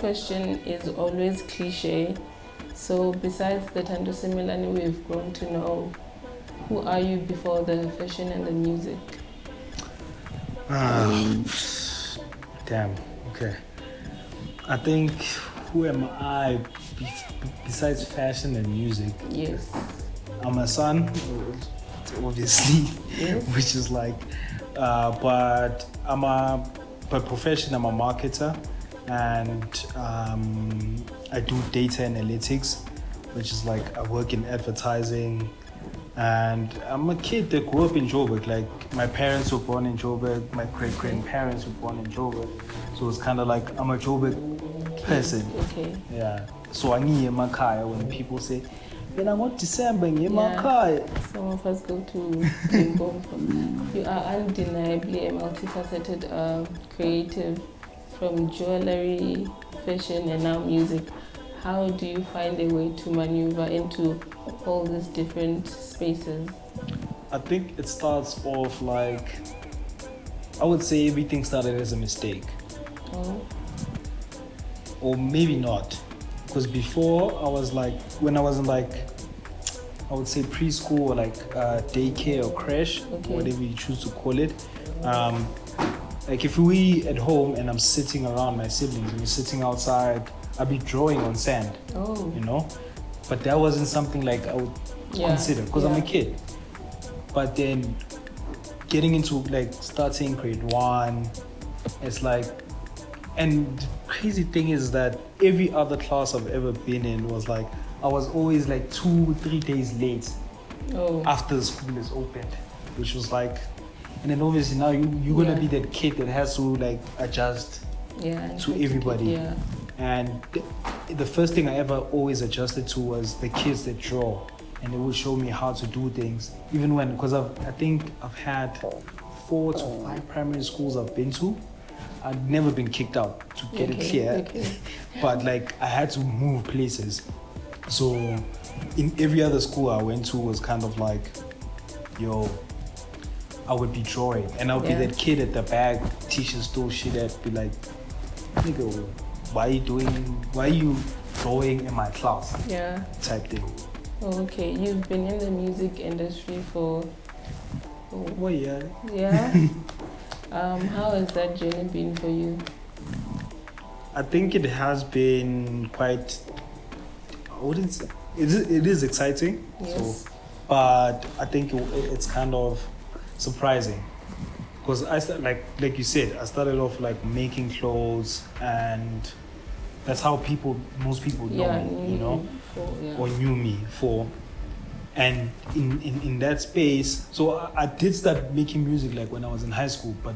question is always cliche. So besides the Thando Simelane we've grown to know, who are you before the fashion and the music? Damn, okay. I think, who am I besides fashion and music? Yes. I'm a son, obviously, Yes. which is like, but by profession, I'm a marketer, and I do data analytics, which is like I work in advertising. And I'm a kid that grew up in Joburg. Like, my parents were born in Joburg, my great-grandparents were born in Joburg. So it's kind of like I'm a Joburg person. Okay. Yeah. So I need Nkaba when people say, "Then I want December in Nkaba." Some of us go to Limpopo. You are undeniably a multifaceted creative, from jewelry, fashion, and now music. How do you find a way to maneuver into all these different spaces? I think it starts off like, I would say everything started as a mistake. Oh. Or maybe not. Because before, I was like, when I was in like, I would say preschool or like daycare or crash, whatever you choose to call it. Like, if we at home and I'm sitting around my siblings and we're sitting outside, I'd be drawing on sand, you know? But that wasn't something like I would consider, because I'm a kid. But then getting into like starting grade 1, it's like, and the crazy thing is that every other class I've ever been in was like, I was always like 2-3 days late after the school is opened, which was like, and then obviously now you're gonna be that kid that has to like adjust to everybody. And the first thing I ever always adjusted to was the kids that draw, and they would show me how to do things. Even when, because I think I've had 4 to 5 primary schools I've been to. I'd never been kicked out, to get it clear. But like, I had to move places. So in every other school I went to was kind of like, yo, I would be drawing, and I would be that kid at the back, teachers stole shit at, be like, nigga, why are you drawing in my class? Type thing. Okay, you've been in the music industry for... Oh yeah. How has that journey been for you? I think it has been quite, I wouldn't say, it is exciting. Yes. So, but I think it's kind of surprising. Because I started, like you said, I started off like making clothes, and that's how most people know me, you know, or knew me for. And in that space, so I did start making music like when I was in high school, but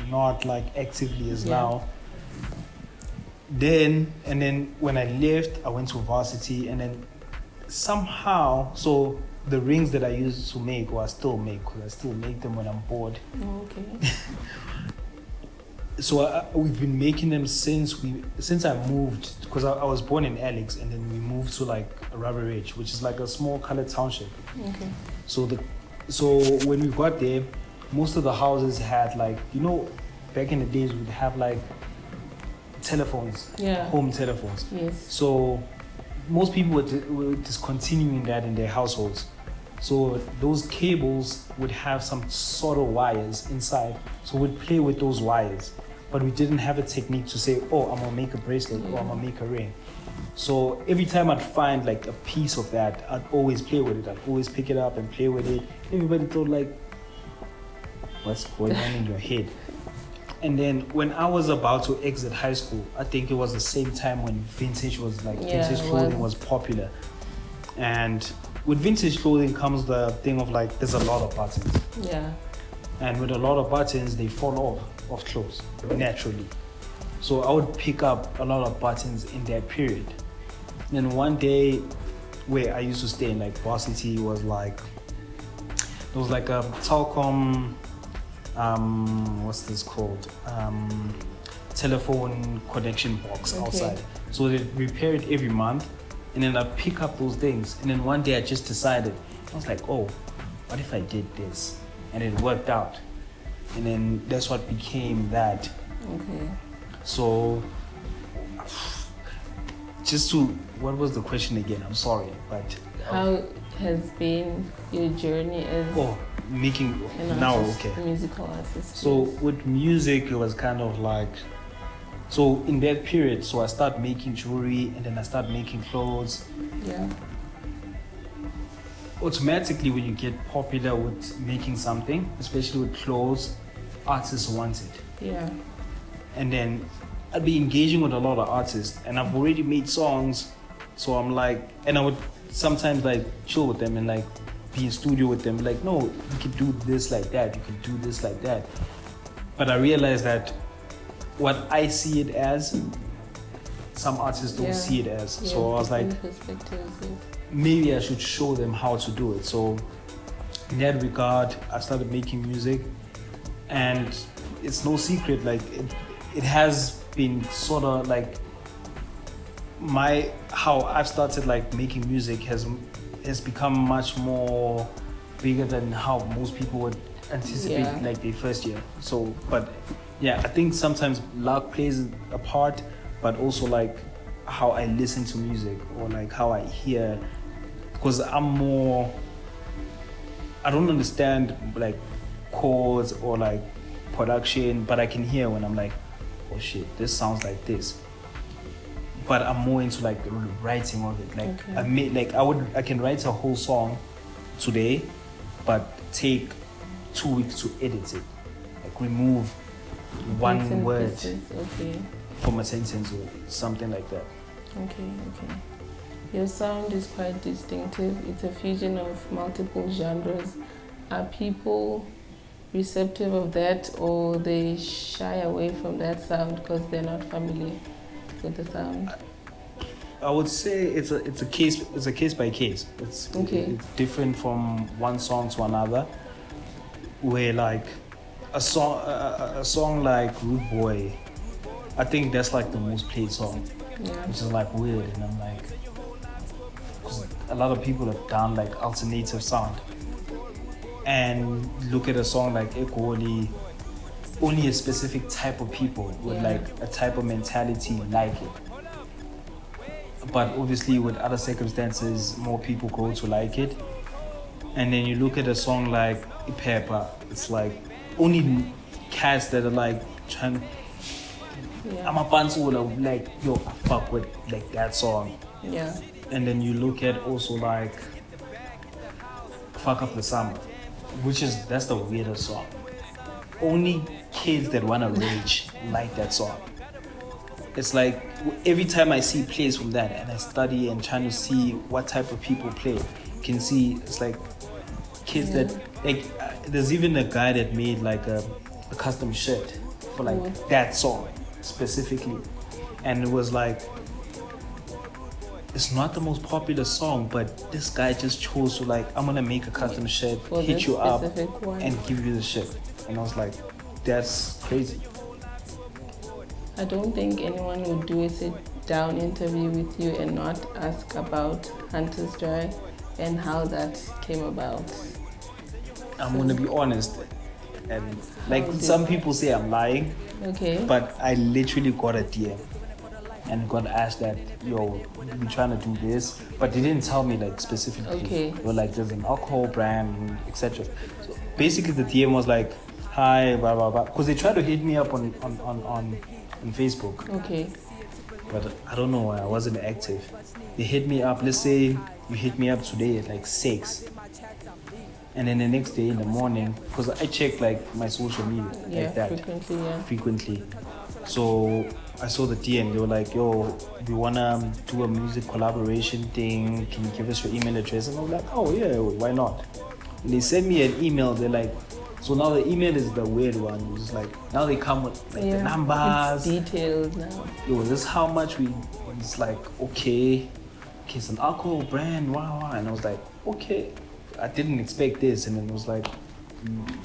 not like actively as now. And then when I left, I went to varsity, and then somehow, so the rings that I used to make, or I still make, because I still make them when I'm bored. So we've been making them since I moved, because I was born in Alex, and then we moved to like Rubber Ridge, which is like a small colored township. So when we got there, most of the houses had like, you know, back in the days we'd have like telephones, home telephones. So most people were discontinuing that in their households. So those cables would have some sort of wires inside. So we'd play with those wires. But we didn't have a technique to say, oh, I'm gonna make a bracelet or I'm gonna make a ring. So every time I'd find like a piece of that, I'd always play with it. I'd always pick it up and play with it. Everybody thought like, what's going on in your head? And then when I was about to exit high school, I think it was the same time when vintage clothing was popular. And with vintage clothing comes the thing of like, there's a lot of buttons. And with a lot of buttons, they fall off clothes naturally. So I would pick up a lot of buttons in that period. And one day where I used to stay in like varsity was like, there was like a Telkom, what's this called? Telephone connection box outside. So they repair it every month, and then I pick up those things. And then one day I just decided, I was like, oh, what if I did this? And it worked out. And then that's what became that. So what was the question again? I'm sorry, but how has been your journey as making an now artist, okay musical artist? So yes. with music it was kind of like, so in that period, so I started making jewelry and then I started making clothes. Yeah. Automatically when you get popular with making something, especially with clothes, artists want it. Yeah. And then I'd be engaging with a lot of artists and I've already made songs, so I'm like, and I would sometimes like chill with them and like be in studio with them, like, no, you can do this like that, you can do this like that. But I realized that what I see it as, some artists don't see it as. Yeah, so I was like, maybe I should show them how to do it. So in that regard, I started making music, and it's no secret, like it has been sort of like how I've started like making music has become much more bigger than how most people would anticipate like their first year. So, but yeah, I think sometimes luck plays a part, but also like how I listen to music or like how I hear, because I don't understand like chords or like production, but I can hear when I'm like, oh shit, this sounds like this. But I'm more into like writing of it. Like I can write a whole song today, but take 2 weeks to edit it. Like remove one word from a sentence or something like that. Okay. Your sound is quite distinctive. It's a fusion of multiple genres. Are people receptive of that, or they shy away from that sound because they're not familiar with the sound? I would say it's a case by case. It's different from one song to another. Where like a song like Rude Boy, I think that's like the most played song, which is like weird, and I'm like, cause a lot of people have done like alternative sound, and look at a song like Ekoli, only a specific type of people with like a type of mentality like it. But obviously with other circumstances, more people grow to like it. And then you look at a song like Ipepa, it's like only cats that are like trying to, I'm a pantsula, like, yo, I fuck with like that song. Yeah. And then you look at also like Fuck Up the Summer, that's the weirdest song. Only kids that wanna rage like that song. It's like every time I see plays from that and I study and trying to see what type of people play, you can see it's like kids that like there's even a guy that made like a custom shirt for like that song specifically, and it was like, it's not the most popular song, but this guy just chose to like, I'm gonna make a custom shirt, hit you up and give you the shit. And I was like, that's crazy. I don't think anyone would do a sit-down interview with you and not ask about Hunter's Joy and how that came about. I'm gonna be honest, and like some people say I'm lying, but I literally got a DM and got asked that, yo, we trying to do this, but they didn't tell me like specifically. They were like, there's an alcohol brand, etc. So basically the DM was like, hi, blah blah blah, because they tried to hit me up on Facebook. But I don't know why I wasn't active. They hit me up, let's say you hit me up today at like 6. And then the next day in the morning, because I check like my social media like that frequently. So I saw the DM, they were like, yo, we wanna do a music collaboration thing, can you give us your email address? And I was like, oh yeah, why not? And they sent me an email, they're like, so now the email is the weird one. It's like, now they come with like the numbers. It's detailed now. Yo, this is how much it's like, okay, it's an alcohol brand, wow. And I was like, okay, I didn't expect this. And then it was like,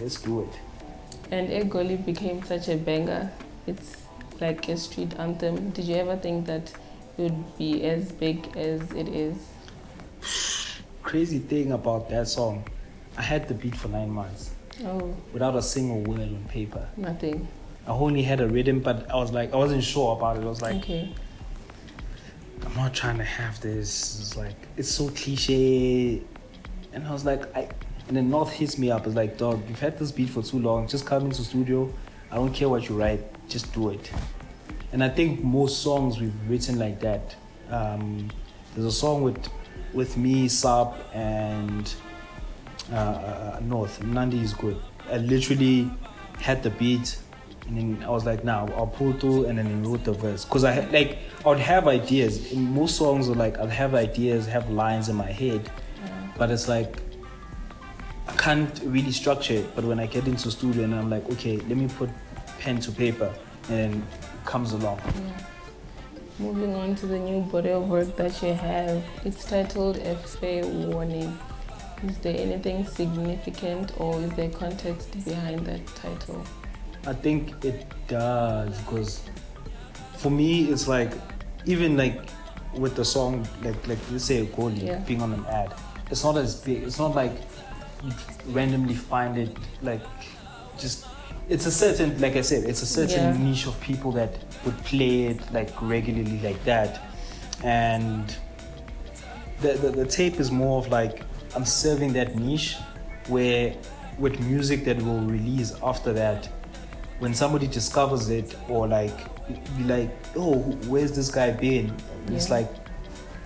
let's do it. And Egoli became such a banger. It's like a street anthem. Did you ever think that it would be as big as it is? Crazy thing about that song, I had the beat for 9 months. Without a single word on paper. Nothing. I only had a rhythm, but I was like, I wasn't sure about it. I was like, I'm not trying to have this. It's like, it's so cliche. And I was like, and then North hits me up. It's like, dog, you've had this beat for too long. Just come into studio. I don't care what you write. Just do it. And I think most songs we've written like that. There's a song with me, Sab, and North. Nandi is good. I literally had the beat, and then I was like, nah, I'll pull through, and then I wrote the verse. Because I would have ideas. In most songs, I'd have ideas, have lines in my head, but it's like, I can't really structure it. But when I get into studio and I'm like, okay, let me put pen to paper, and then it comes along. Yeah. Moving on to the new body of work that you have, it's titled A Fair Warning. Is there anything significant, or is there context behind that title? I think it does, because for me, it's like, even like with the song, like let's say Goli being on an ad, it's not as big. It's not like you randomly find it, like, just, it's a certain, like I said, it's a certain niche of people that would play it like regularly like that. And the tape is more of like, I'm serving that niche, where with music that will release after that, when somebody discovers it, or like be like, oh, where's this guy been? It's like,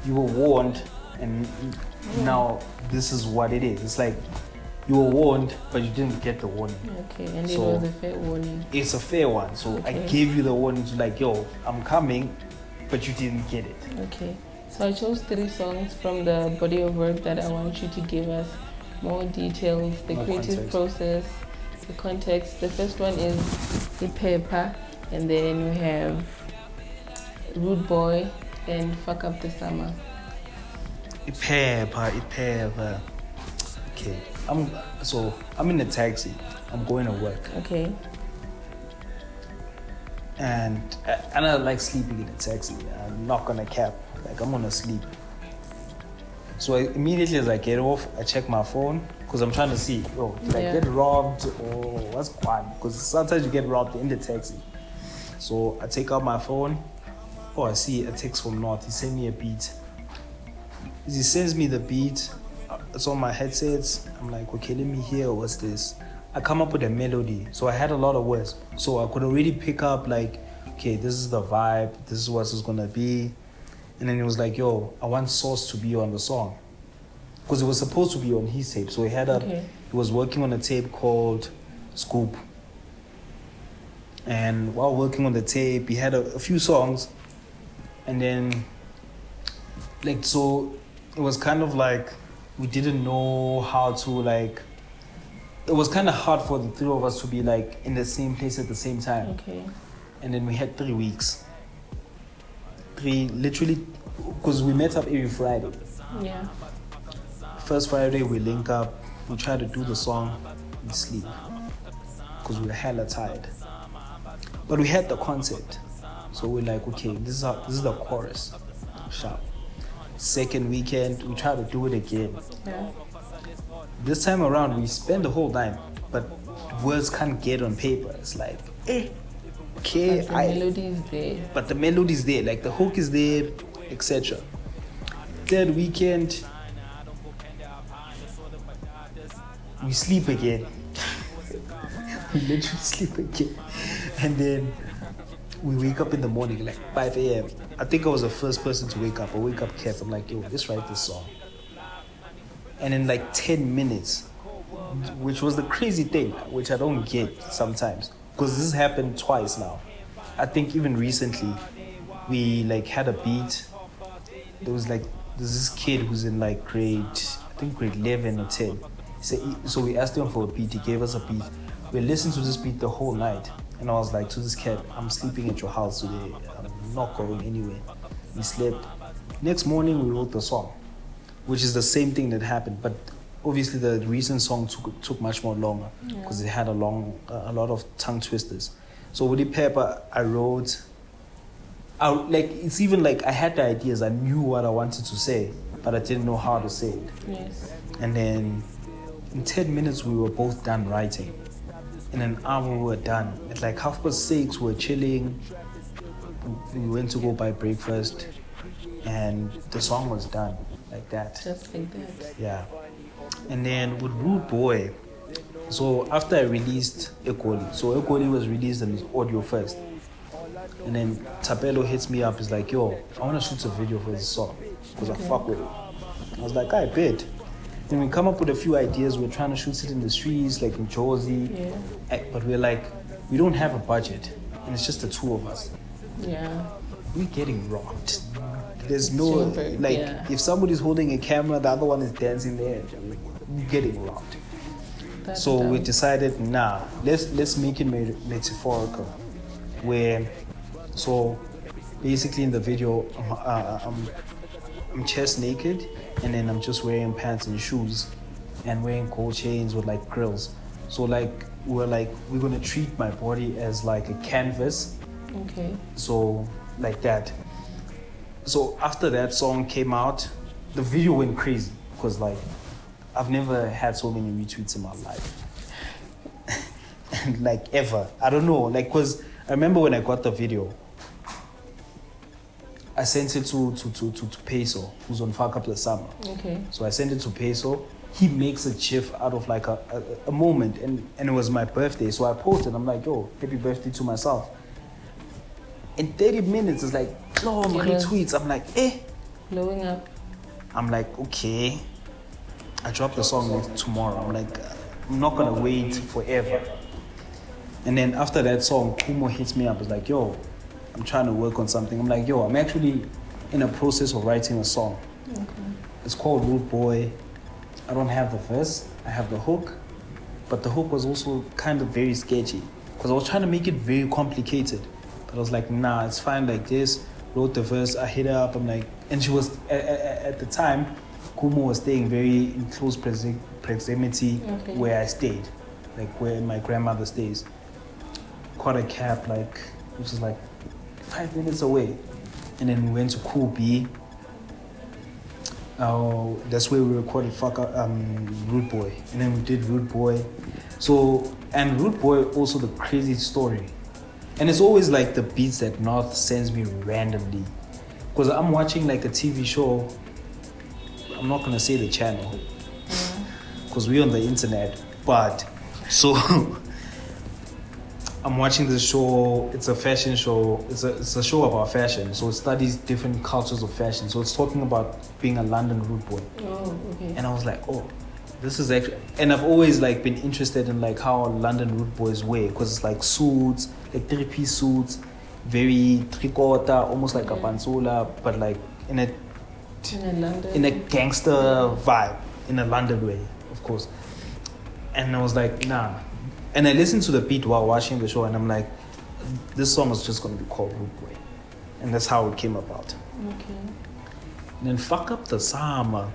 you were warned, and now this is what it is. It's like, you were warned, but you didn't get the warning. Okay, and it was a fair warning. It's a fair one. So I gave you the warning to like, yo, I'm coming, but you didn't get it. Okay. So I chose 3 songs from the body of work that I want you to give us more details, the creative process, the context. The first one is The Paper, and then we have Rude Boy and Fuck Up the Summer. The Paper. Okay. I'm in a taxi. I'm going to work. Okay. And I like sleeping in a taxi. I'm not gonna cap. Like, I'm gonna sleep. So immediately as I get off, I check my phone, because I'm trying to see, did I get robbed, or what's going on? Because sometimes you get robbed in the taxi. So I take out my phone. I see a text from North. He sent me a beat. He sends me the beat. It's on my headsets. I'm like, okay, let me hear what's this. I come up with a melody. So I had a lot of words. So I could already pick up like, okay, this is the vibe. This is what it's gonna be. And then it was like, yo, I want Sauce to be on the song, because it was supposed to be on his tape. So he was working on a tape called Scoop. And while working on the tape, he had a few songs. And then, like, so it was kind of like, we didn't know how to, like, it was kind of hard for the 3 of us to be like in the same place at the same time. Okay. And then we had 3 weeks. Literally, because we met up every Friday. Yeah. First Friday we link up, we try to do the song, we sleep, because we were hella tired. But we had the concept, so we're like, okay, this is the chorus. Sharp. Second weekend we try to do it again. Yeah. This time around we spend the whole time, but words can't get on paper. It's like, okay, but the melody is there. But the melody is there, like the hook is there, etc. Third weekend, we sleep again. We literally sleep again. And then we wake up in the morning, like 5 a.m. I think I was the first person to wake up. I wake up cat. I'm like, yo, let's write this song. And in like 10 minutes, which was the crazy thing, which I don't get sometimes, because this happened twice now. I think even recently, we like had a beat. There's this kid who's in like grade 11 or 10. So we asked him for a beat. He gave us a beat. We listened to this beat the whole night. And I was like to this cat, I'm sleeping at your house today. I'm not going anywhere. We slept. Next morning, we wrote the song, which is the same thing that happened. But obviously, the recent song took much more longer, because it had a lot of tongue twisters. So with the paper, I wrote. It's even like I had the ideas. I knew what I wanted to say, but I didn't know how to say it. Yes. And then in 10 minutes, we were both done writing. In an hour, we were done. At like 6:30, we were chilling. We went to go buy breakfast. and the song was done like that. Just like that. Yeah. And then with Rude Boy, so after I released Ekoli, so Ekoli was released in audio first. And then Tapelo hits me up, he's like, yo, I want to shoot a video for this song because I fuck with it. I was like, I bet. Then we come up with a few ideas. We're trying to shoot it in the streets, like in Jersey. Yeah. But we're like, we don't have a budget. And it's just the two of us. Yeah. We're getting rocked. There's no, Super, like, yeah. if somebody's holding a camera, the other one is dancing there. We're getting rocked. That's So we dumb. decided, nah, let's make it metaphorical. Where, so basically in the video, I'm chest naked, and then I'm just wearing pants and shoes, and wearing gold chains with like grills. So like we're gonna treat my body as like a canvas. Okay. So like that. So after that song came out, the video went crazy because like I've never had so many retweets in my life. And like ever. I don't know, like, cause I remember when I got the video, I sent it to Peso, who's on Fuck Up the Summer. Okay. So I sent it to Peso. He makes a GIF out of like a moment, and it was my birthday. So I posted, I'm like, yo, happy birthday to myself. In 30 minutes, it's like, long retweets. I'm like, Blowing up. I'm like, okay. I dropped the song tomorrow. I'm like, I'm not gonna wait forever. And then after that song, Kumo hits me up. It's like, yo, I'm trying to work on something. I'm like, yo, I'm actually in a process of writing a song. Okay. It's called Rude Boy. I don't have the verse. I have the hook. But the hook was also kind of very sketchy because I was trying to make it very complicated. But I was like, nah, it's fine like this. Wrote the verse. I hit her up. I'm like, and she was, at the time, Kumo was staying very in close proximity where I stayed, like where my grandmother stays. Caught a cab, like, which is like 5 minutes away. And then we went to Cool B. That's where we recorded Rude Boy. And then we did Rude Boy. So, and Rude Boy also the crazy story. And it's always like the beats that North sends me randomly. Because I'm watching like a TV show. I'm not going to say the channel. Because we're on the internet. But, so... I'm watching this show. It's a fashion show. It's a show about fashion. So it studies different cultures of fashion. So it's talking about being a London rude boy. Oh, okay. And I was like, oh, this is actually. And I've always like been interested in like how London rude boys wear, because it's like suits, like 3-piece suits, very tricota, almost like a panzola, but like in a gangster vibe, in a London way, of course. And I was like, nah. And I listened to the beat while watching the show, and I'm like, this song is just going to be called Rude Boy. And that's how it came about. Okay. And then Fuck Up the Summer.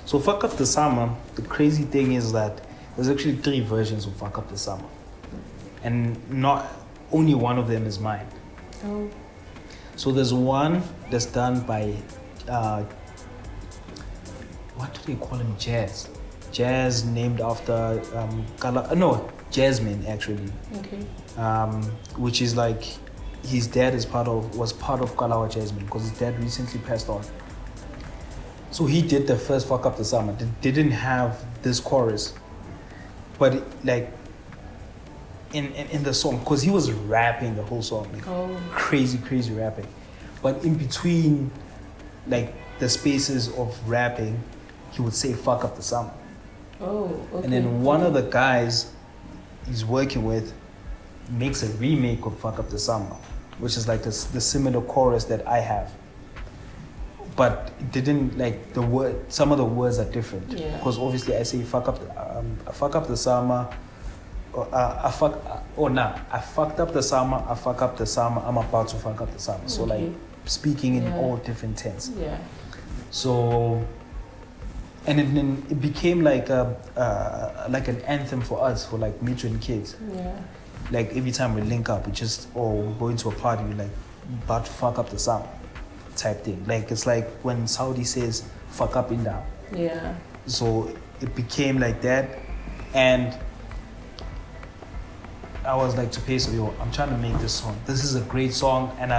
So Fuck Up the Summer, the crazy thing is that there's actually 3 versions of Fuck Up the Summer. And not only one of them is mine. Oh. So there's one that's done by, what do they call him? Jazz. Jazz named after, Jasmine actually. Okay. Which is like, his dad was part of Kalawa Jasmine because his dad recently passed on. So he did the first Fuck Up the Summer. They didn't have this chorus, but like in the song, because he was rapping the whole song, like crazy rapping. But in between, like the spaces of rapping, he would say "Fuck Up the Summer." Oh, okay. And then one of the guys he's working with makes a remake of Fuck Up the Summer, which is like the similar chorus that I have. But it didn't, like, the word, some of the words are different. Because obviously I say fuck up the summer, I fucked up the summer, I fuck up the summer, I'm about to fuck up the summer. So like speaking in all different tense. Yeah. So, and then it became like an anthem for us, for like matron kids. Yeah. Like every time we link up, we go into a party, we're like about to fuck up the summer type thing. Like it's like when Saudi says fuck up in down. Yeah. So it became like that, and I was like to Peso, yo, I'm trying to make this song. This is a great song, and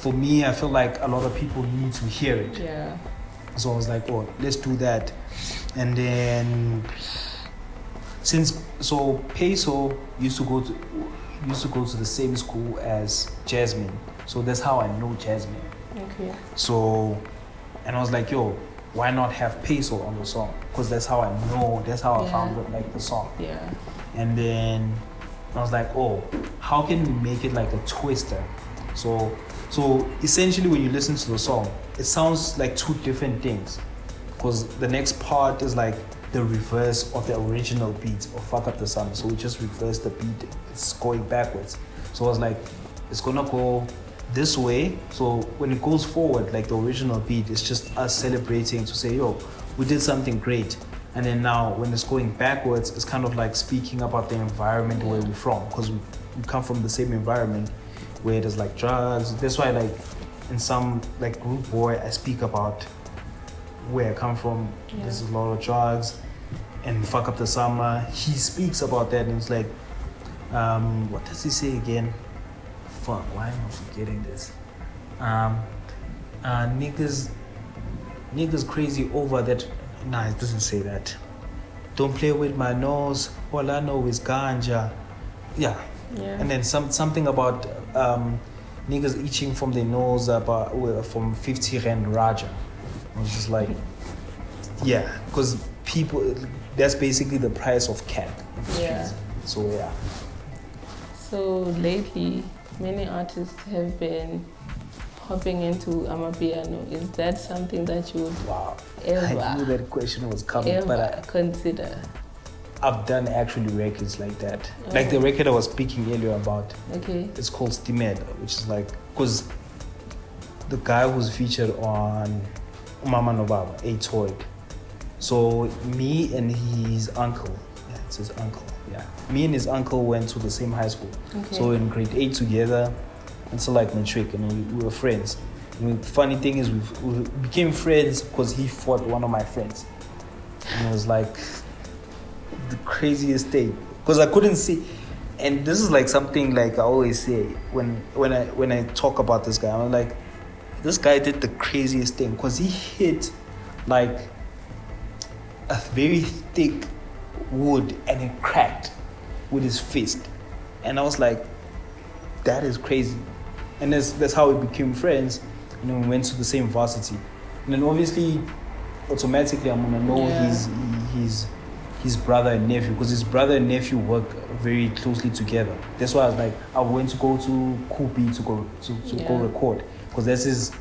for me, I feel like a lot of people need to hear it. Yeah. So I was like, oh, let's do that. And then Peso used to go to the same school as Jasmine. So that's how I know Jasmine. Okay. So, and I was like, yo, why not have Peso on the song? Because that's how I know, that's how I found it, like the song. Yeah. And then I was like, oh, how can we make it like a twister? So essentially when you listen to the song, it sounds like two different things. Because the next part is like the reverse of the original beat of Fuck Up the Summer. So we just reverse the beat, it's going backwards. So I was like, it's gonna go this way. So when it goes forward, like the original beat, it's just us celebrating to say, yo, we did something great. And then now when it's going backwards, it's kind of like speaking about the environment where we're from. Because we come from the same environment where there's like drugs. That's why like in some like group boy, I speak about where I come from. Yeah. There's a lot of drugs. And Fuck Up the Summer, he speaks about that, and it's like, what does he say again? Fuck, why am I forgetting this? Niggas crazy over that. Nah, it doesn't say that. Don't play with my nose. All I know is ganja. Yeah. And then something about niggas eating from their nose from 50 Rand Raja. I was just like, yeah, because people, that's basically the price of cat. Yeah. So yeah. So lately, many artists have been hopping into amapiano. Is that something that you would ever? I knew that question was coming, but I consider. I've done actually records like that. Like the record I was speaking earlier about. Okay. It's called Stimed, which is like, because the guy who's featured on Mama No Baba, A Toyd. So me and his uncle, it's his uncle, me and his uncle went to the same high school. Okay. So in grade 8 together until like matric, and we were friends. And the funny thing is we became friends because he fought one of my friends. And it was like the craziest thing. Because I couldn't see, and this is like something like I always say when I talk about this guy, I'm like, this guy did the craziest thing because he hit like a very thick wood and it cracked with his fist. And I was like, that is crazy. And that's how we became friends. And then we went to the same varsity. And then obviously, automatically, I'm gonna know his brother and nephew, because his brother and nephew work very closely together. That's why I was like, I went to go to Kupi to go record, because that's his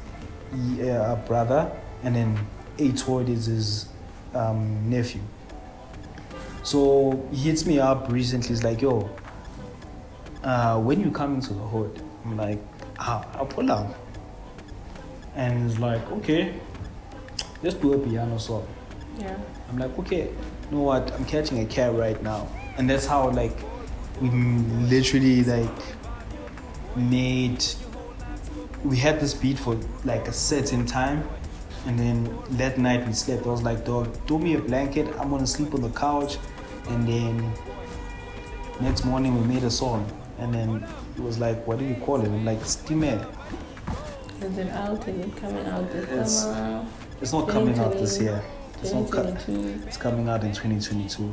brother, and then A Toyd is his nephew. So he hits me up recently. He's like, yo, when you coming to the hood? I'm like, I'll pull up. And he's like, okay, let's do a piano song. Yeah. I'm like, okay, you know what? I'm catching a cab right now. And that's how like we literally like we had this beat for like a certain time. And then that night we slept. I was like, dog, throw me a blanket. I'm gonna sleep on the couch. And then next morning we made a song. And then it was like, what do you call it? I'm like, Stimed. Is it out? Is it coming out this summer? It's not coming out this year. It's coming out in 2022.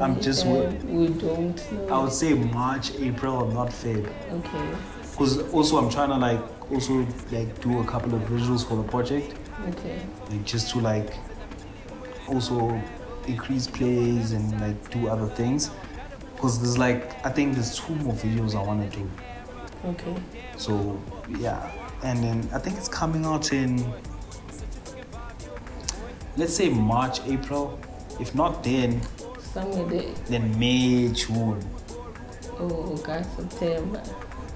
I'm just we don't know. I would say March, April, not Feb. Okay. Because also I'm trying to do a couple of visuals for the project. Okay. Like just to like also increase plays and like do other things. Because there's I think there's 2 more videos I want to do. Okay. So yeah, and then I think it's coming out in, let's say March, April. If not then, somewhere there. Then May, June. Oh, August, September.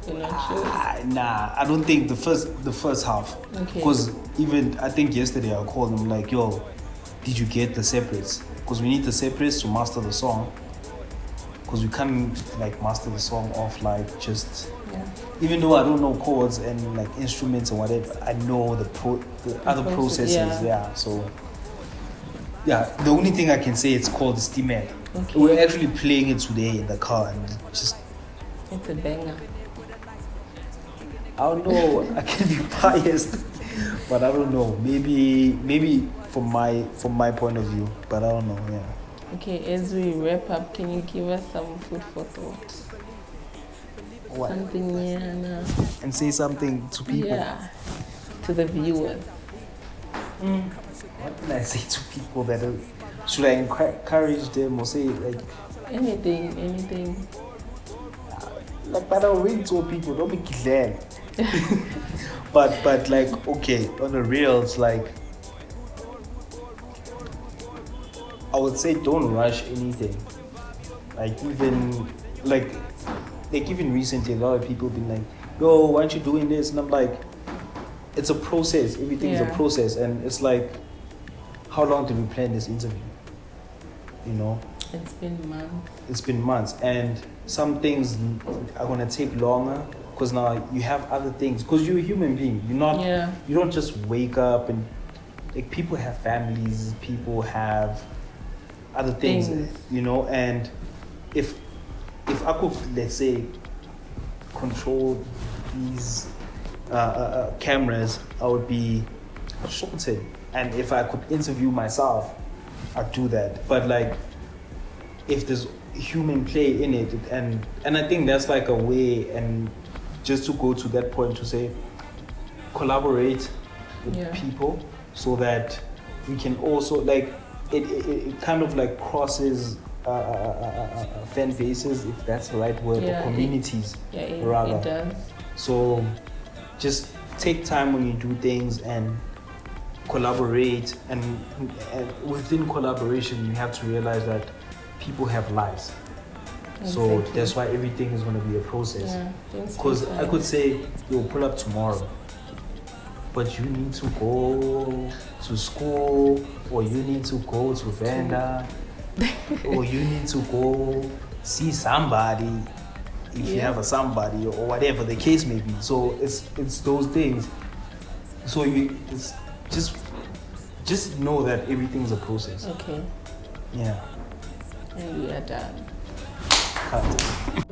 You're not sure? Nah, I don't think the first half. Okay. Because even I think yesterday I called them like, yo, did you get the separates? Because we need the separates to master the song. Because we can't like master the song off like just. Yeah. Even though I don't know chords and like instruments and whatever, I know the other processes. Yeah. So yeah, the only thing I can say, it's called Stimed. Okay. We're actually playing it today in the car, and just. It's a banger. I don't know. I can be biased, but I don't know. Maybe from my point of view, but I don't know. Yeah. Okay, as we wrap up, can you give us some food for thought? What? Something, yeah, no. And say something to people. Yeah, to the viewers. What can I say to people that should I encourage them or say like Anything. like but I'll read to people, don't be glad. but like okay, on the real it's like I would say don't rush anything. Like even recently a lot of people been like, yo, why aren't you doing this? And I'm like, it's a process. Everything is a process, and it's like, how long did we plan this interview? You know? It's been months. It's been months, and some things are gonna take longer because now you have other things. Because you're a human being. You're not. Yeah. You don't just wake up and like people have families. People have other things. You know, and if I could, let's say, control these cameras, I would be shorted. And if I could interview myself, I'd do that. But like, if there's human play in it, and I think that's like a way, and just to go to that point to say, collaborate with people so that we can also like, it kind of like crosses fan bases, if that's the right word, or communities, rather. It does. So just take time when you do things and collaborate, and within collaboration you have to realize that people have lives. Exactly. So that's why everything is going to be a process. Because I could say, you'll pull up tomorrow, but you need to go to school, or you need to go to Venda, or you need to go see somebody, if you have a somebody, or whatever the case may be. So it's those things. So it's just know that everything's a process. Okay. Yeah. And we are done. Cut.